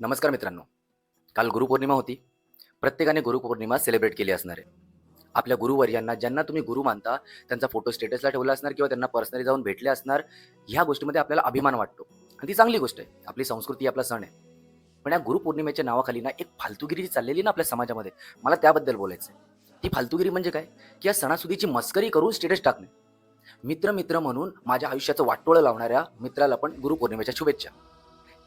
नमस्कार मित्रांनो. काल गुरुपौर्णिमा होती. प्रत्येकाने गुरुपौर्णिमा सेलिब्रेट केली असणार आहे. आपल्या गुरुवर्यांना ज्यांना तुम्ही गुरु मानता, त्यांचा फोटो स्टेटसला ठेवला असणार किंवा त्यांना पर्सनली जाऊन भेटले असणार. ह्या गोष्टीमध्ये आपल्याला अभिमान वाटतो आणि ती चांगली गोष्ट आहे. आपली संस्कृती, आपला सण आहे. पण या गुरुपौर्णिमेच्या नावाखाली ना एक फालतूगिरी जी चाललेली ना आपल्या समाजामध्ये, मला त्याबद्दल बोलायचं आहे. ती फालतूगिरी म्हणजे काय, की या सणासुदीची मस्करी करून स्टेटस टाकणे. मित्र मित्र म्हणून माझ्या आयुष्याचं वाटोळं लावणाऱ्या मित्राला पण गुरुपौर्णिमेच्या शुभेच्छा.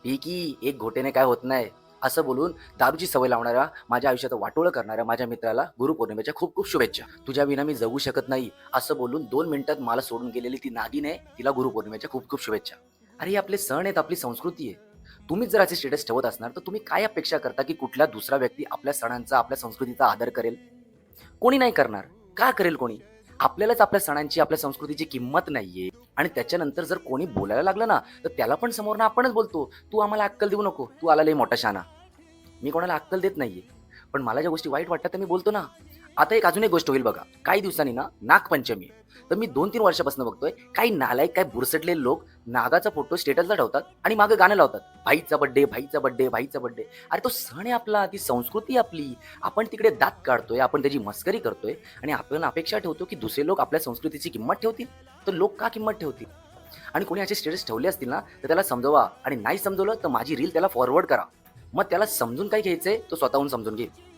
"ठीक एक घोट्याने काय होत नाही" असं बोलून दारूची सवय लावणाऱ्या, माझ्या आयुष्याचं वाटोळं करणाऱ्या माझ्या मित्राला गुरुपौर्णिमेच्या खूप खूप शुभेच्छा. "तुझ्या विना मी जगू शकत नाही" असं बोलून 2 मिनिटात मला सोडून गेलेली ती नागिन आहे, तिला गुरुपौर्णिमेच्या खूप खूप शुभेच्छा. अरे, हे आपले सण आहेत, आपली संस्कृती आहे. तुम्हीच जर असे स्टेटस ठेवत असणार, तर तुम्ही काय अपेक्षा करता, की कुठला दुसरा व्यक्ती आपल्या सणांचा, आपल्या संस्कृतीचा आदर करेल? कोणी नाही करणार. का करेल कोणी? आपल्यालाच आपल्या सणांची, आपल्या संस्कृतीची किंमत नाहीये आणि त्याच्यानंतर जर कोणी बोलायला लागलं ना, तर त्याला पण समोरनं आपणच बोलतो, "तू आम्हाला अक्कल देऊ नको. तू आला लय मोठा शहाणा." मी कोणाला अक्कल देत नाहीये. पण मला ज्या गोष्टी वाईट वाटतात, त्या मी बोलतो ना. आता अजून एक गोष्ट होईल बघा. काही दिवसांनी ना नागपंचमी आहे. तर मी 2-3 वर्षापासून बघतोय, काही नालायक, काही बुरसटलेले लोक नागाचा फोटो स्टेटसला ठेवतात आणि मागे गाणं लावतात. भाईचा बर्थडे, भाईचा बर्थडे, भाईचा बर्थडे. अरे, तो सण आहे आपला, ती संस्कृती आहे आपली. आपण तिकडे दात काढतोय, आपण त्याची मस्करी करतोय आणि आपण अपेक्षा ठेवतो, की दुसरे लोक आपल्या संस्कृतीची किंमत ठेवतील. तर लोक का किंमत ठेवतील? आणि कोणी असे स्टेटस ठेवले असतील ना, तर त्याला समजवा आणि नाही समजवलं तर माझी रील त्याला फॉरवर्ड करा. मग त्याला समजून काय घ्यायचंय, तो स्वतःहून समजून घेईल.